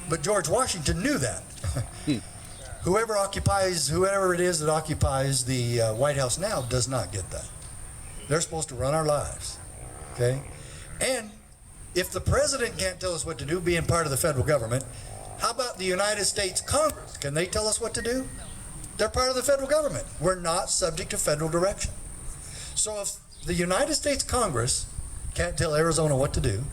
But George Washington knew that. Whoever it is that occupies the White House now does not get that. They're supposed to run our lives, okay? And if the president can't tell us what to do, being part of the federal government, how about the United States Congress? Can they tell us what to do? They're part of the federal government. We're not subject to federal direction. So if the United States Congress can't tell Arizona what to do,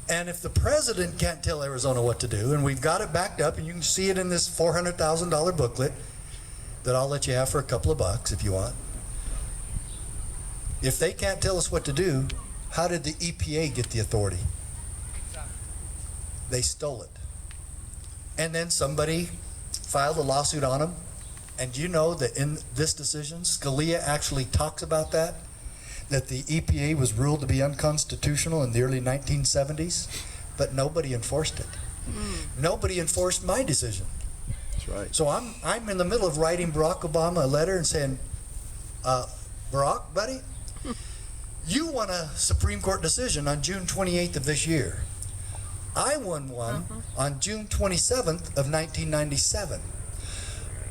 and if the president can't tell Arizona what to do, and we've got it backed up, and you can see it in this $400,000 booklet that I'll let you have for a couple of bucks if you want. If they can't tell us what to do, how did the EPA get the authority? They stole it. And then somebody filed a lawsuit on them. And do you know that in this decision, Scalia actually talks about that the EPA was ruled to be unconstitutional in the early 1970s, but nobody enforced it. Nobody enforced my decision. That's right. So I'm in the middle of writing Barack Obama a letter and saying, Barack, buddy, you won a Supreme Court decision on June 28th of this year. I won one on June 27th of 1997.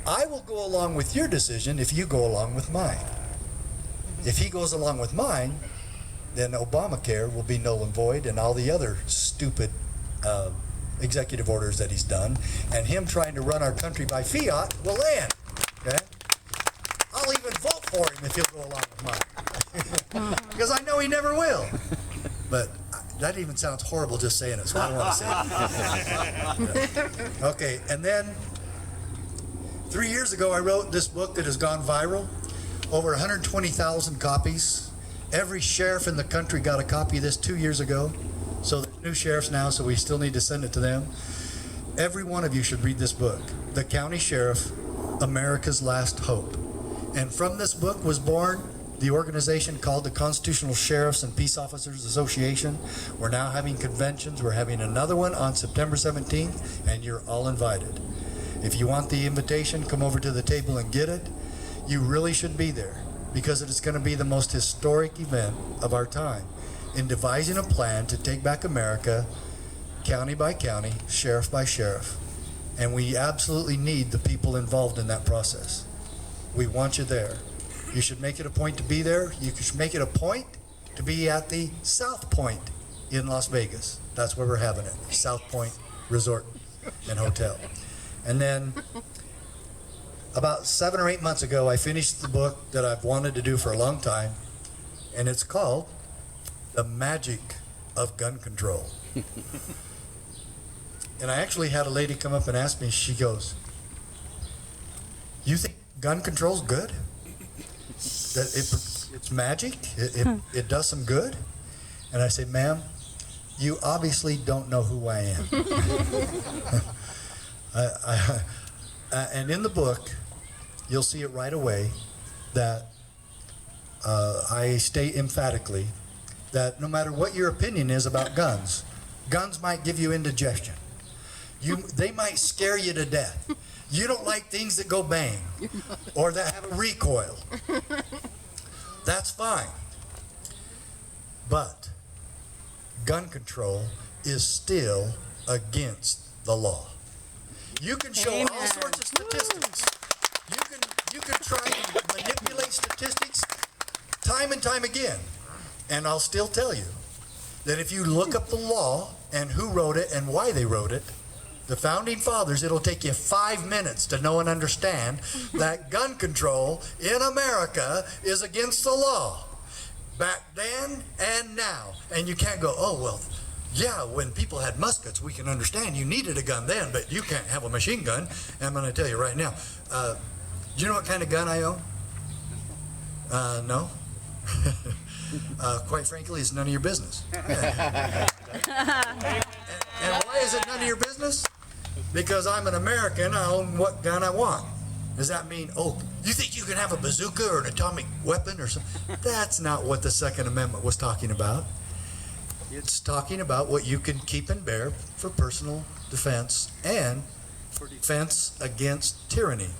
I will go along with your decision if you go along with mine. If he goes along with mine, then Obamacare will be null and void, and all the other stupid executive orders that he's done, and him trying to run our country by fiat will end. Okay? I'll even vote for him if he'll go along with mine. Because I know he never will. But that even sounds horrible just saying it, so I don't want to say it. Okay, and then 3 years ago I wrote this book that has gone viral. Over 120,000 copies. Every sheriff in the country got a copy of this 2 years ago. So there's new sheriffs now, so we still need to send it to them. Every one of you should read this book, The County Sheriff, America's Last Hope. And from this book was born the organization called the Constitutional Sheriffs and Peace Officers Association. We're now having conventions. We're having another one on September 17th, and you're all invited. If you want the invitation, come over to the table and get it. You really should be there, because it is going to be the most historic event of our time in devising a plan to take back America, county by county, sheriff by sheriff. And we absolutely need the people involved in that process. We want you there. You should make it a point to be there. You should make it a point to be at the South Point in Las Vegas. That's where we're having it, South Point Resort and Hotel. And then about 7 or 8 months ago, I finished the book that I've wanted to do for a long time, and it's called The Magic of Gun Control. And I actually had a lady come up and ask me, she goes, "You think gun control's good? That it's magic? It does some good?" And I say, "Ma'am, you obviously don't know who I am." And in the book, you'll see it right away that I state emphatically that no matter what your opinion is about guns, guns might give you indigestion. They might scare you to death. You don't like things that go bang or that have a recoil. That's fine. But gun control is still against the law. You can show all sorts of statistics. You can try and manipulate statistics time and time again. And I'll still tell you that if you look up the law and who wrote it and why they wrote it, the Founding Fathers, it'll take you 5 minutes to know and understand that gun control in America is against the law. Back then and now. And you can't go, "Oh, well, yeah, when people had muskets, we can understand you needed a gun then, but you can't have a machine gun." And I'm going to tell you right now, do you know what kind of gun I own? No. Quite frankly, it's none of your business. And why is it none of your business? Because I'm an American, I own what gun I want. Does that mean, oh, you think you can have a bazooka or an atomic weapon or something? That's not what the Second Amendment was talking about. It's talking about what you can keep and bear for personal defense and for defense against tyranny.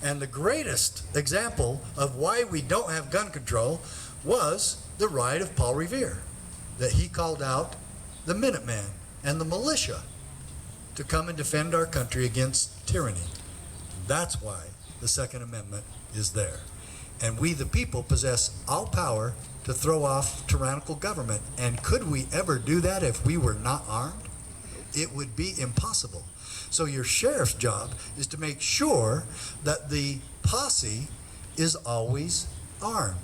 And the greatest example of why we don't have gun control was the ride of Paul Revere, that he called out the Minutemen and the militia to come and defend our country against tyranny. That's why the Second Amendment is there. And we, the people, possess all power to throw off tyrannical government. And could we ever do that if we were not armed? It would be impossible. So your sheriff's job is to make sure that the posse is always armed.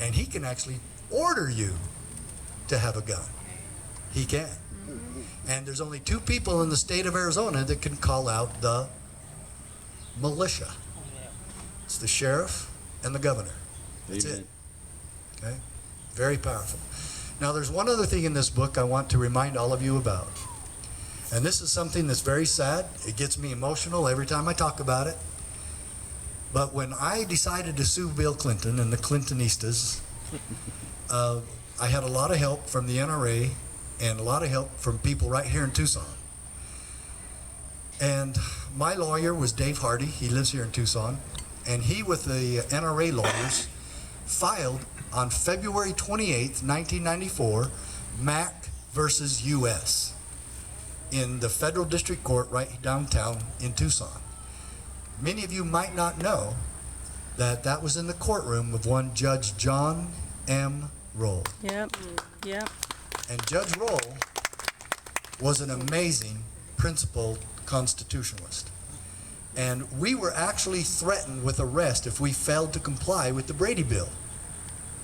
And he can actually order you to have a gun. He can. And there's only two people in the state of Arizona that can call out the militia. It's the sheriff and the governor. That's it. Okay? Very powerful. Now there's one other thing in this book I want to remind all of you about. And this is something that's very sad. It gets me emotional every time I talk about it. But when I decided to sue Bill Clinton and the Clintonistas, I had a lot of help from the NRA and a lot of help from people right here in Tucson. And my lawyer was Dave Hardy. He lives here in Tucson. And he, with the NRA lawyers, filed on February 28th, 1994, Mack versus U.S. in the federal district court right downtown in Tucson. Many of you might not know that that was in the courtroom of one Judge John M. Roll. Yep. And Judge Roll was an amazing principled constitutionalist. And we were actually threatened with arrest if we failed to comply with the Brady Bill.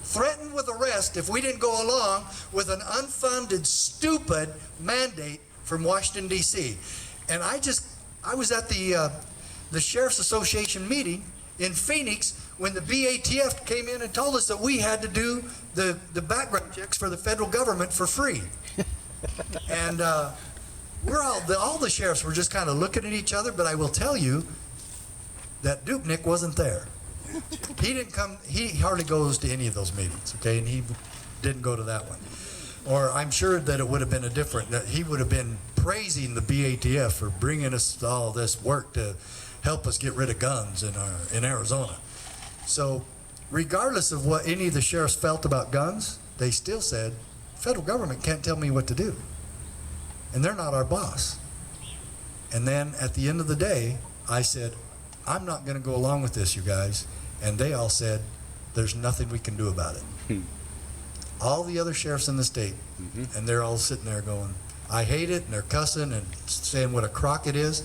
Threatened with arrest if we didn't go along with an unfunded, stupid mandate from Washington, D.C. And I was at the Sheriff's Association meeting in Phoenix when the BATF came in and told us that we had to do the background checks for the federal government for free. And all the sheriffs were just kind of looking at each other, but I will tell you that Dupnik wasn't there. He didn't come, he hardly goes to any of those meetings, okay, and he didn't go to that one. Or I'm sure that it would have been that he would have been praising the BATF for bringing us all this work to help us get rid of guns in Arizona. So regardless of what any of the sheriffs felt about guns, they still said, federal government can't tell me what to do. And they're not our boss. And then at the end of the day, I said, I'm not going to go along with this, you guys. And they all said, there's nothing we can do about it. All the other sheriffs in the state, and they're all sitting there going, I hate it, and they're cussing and saying what a crock it is.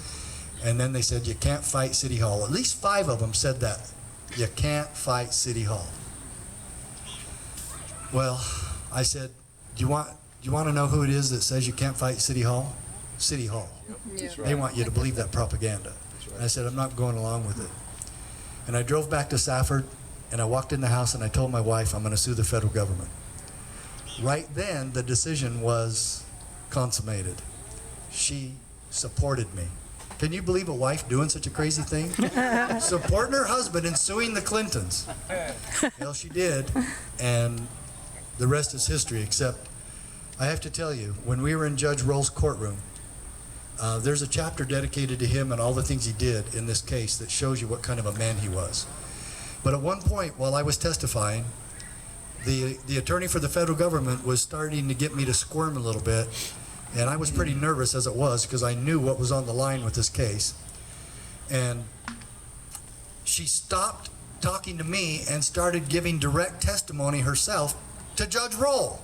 And then they said, you can't fight City Hall. At least 5 of them said that. You can't fight City Hall. Well, I said, do you want to know who it is that says you can't fight City Hall? City Hall. That's right. They want you to believe that propaganda. That's right. And I said, I'm not going along with it. And I drove back to Safford, and I walked in the house, and I told my wife, I'm going to sue the federal government. Right then, the decision was consummated. She supported me. Can you believe a wife doing such a crazy thing? Supporting her husband and suing the Clintons. Well, she did, and the rest is history, except I have to tell you, when we were in Judge Roll's courtroom, there's a chapter dedicated to him and all the things he did in this case that shows you what kind of a man he was. But at one point, while I was testifying, the attorney for the federal government was starting to get me to squirm a little bit, and I was pretty nervous as it was because I knew what was on the line with this case. And she stopped talking to me and started giving direct testimony herself to Judge Roll.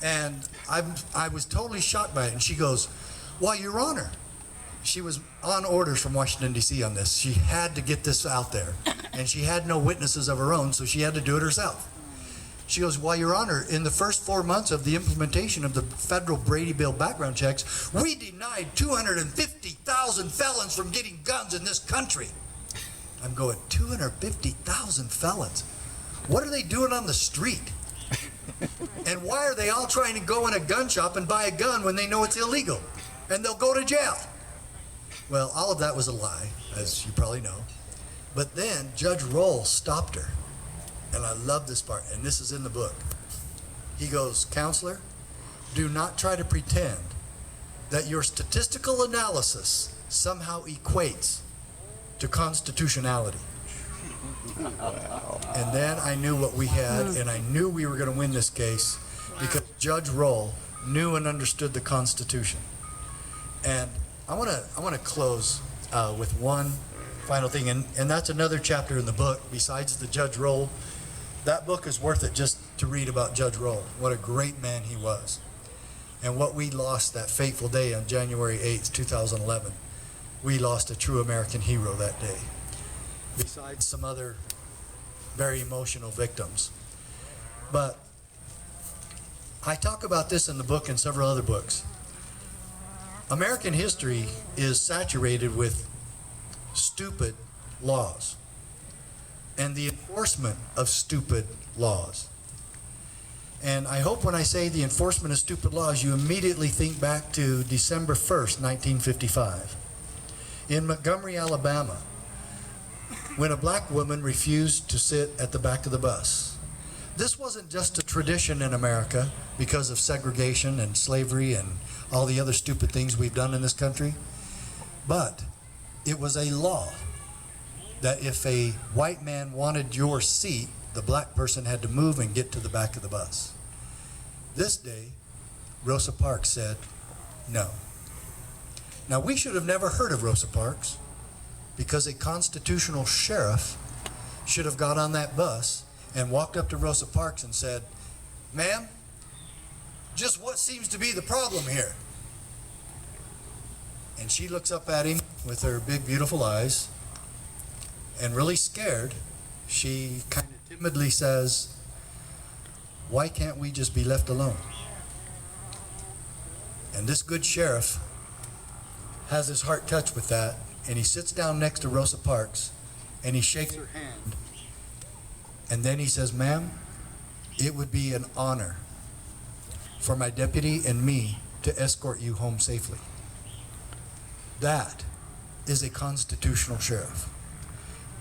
And I was totally shocked by it. And she goes, well, Your Honor, she was on orders from Washington, D.C. on this. She had to get this out there. And she had no witnesses of her own, so she had to do it herself. She goes, well, Your Honor, in the first 4 months of the implementation of the federal Brady Bill background checks, we denied 250,000 felons from getting guns in this country. I'm going, 250,000 felons? What are they doing on the street? And why are they all trying to go in a gun shop and buy a gun when they know it's illegal? And they'll go to jail. Well, all of that was a lie, as you probably know. But then Judge Roll stopped her. And I love this part, and this is in the book. He goes, Counselor, do not try to pretend that your statistical analysis somehow equates to constitutionality. And then I knew what we had, and I knew we were going to win this case because Judge Roll knew and understood the Constitution. And I want to close with one final thing, and that's another chapter in the book besides the Judge Roll. That book is worth it just to read about Judge Roll. What a great man he was. And what we lost that fateful day on January 8th, 2011. We lost a true American hero that day, besides some other very emotional victims. But I talk about this in the book and several other books. American history is saturated with stupid laws and the enforcement of stupid laws. And I hope when I say the enforcement of stupid laws, you immediately think back to December 1st, 1955. In Montgomery, Alabama, when a black woman refused to sit at the back of the bus. This wasn't just a tradition in America because of segregation and slavery and all the other stupid things we've done in this country, but it was a law that if a white man wanted your seat, the black person had to move and get to the back of the bus. This day, Rosa Parks said no. Now, we should have never heard of Rosa Parks because a constitutional sheriff should have got on that bus and walked up to Rosa Parks and said, "Ma'am, just what seems to be the problem here?" And she looks up at him with her big, beautiful eyes, and really scared, she kind of timidly says, "Why can't we just be left alone?" And this good sheriff has his heart touched with that, and he sits down next to Rosa Parks, and he shakes her hand, and then he says, "Ma'am, it would be an honor for my deputy and me to escort you home safely." That is a constitutional sheriff.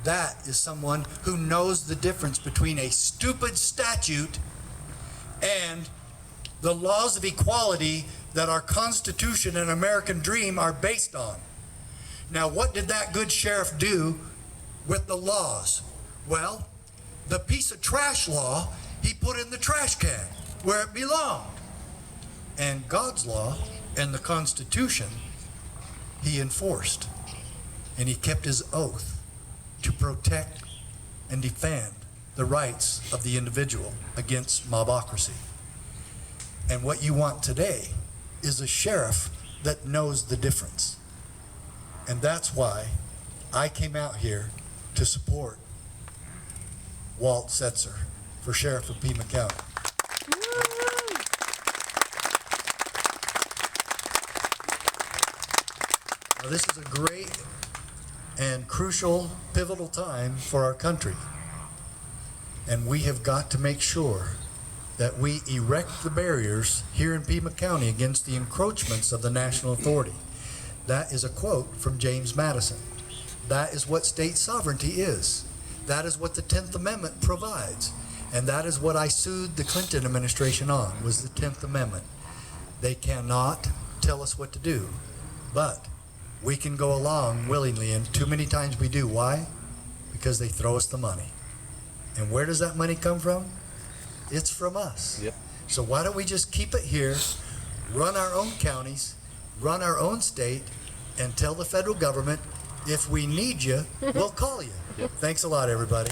That is someone who knows the difference between a stupid statute and the laws of equality that our Constitution and American dream are based on. Now, what did that good sheriff do with the laws? Well, the piece of trash law he put in the trash can where it belonged. And God's law and the Constitution he enforced. And he kept his oath to protect and defend the rights of the individual against mobocracy. And what you want today is a sheriff that knows the difference. And that's why I came out here to support Walt Setzer for Sheriff of Pima County. Now, this is a great and crucial, pivotal time for our country. And we have got to make sure that we erect the barriers here in Pima County against the encroachments of the national authority. That is a quote from James Madison. That is what state sovereignty is. That is what the 10th Amendment provides. And that is what I sued the Clinton administration on, was the 10th Amendment. They cannot tell us what to do, but we can go along willingly, and too many times we do. Why? Because they throw us the money. And where does that money come from? It's from us. Yep. So why don't we just keep it here, run our own counties, run our own state, and tell the federal government, if we need you, we'll call you. Yep. Thanks a lot, everybody.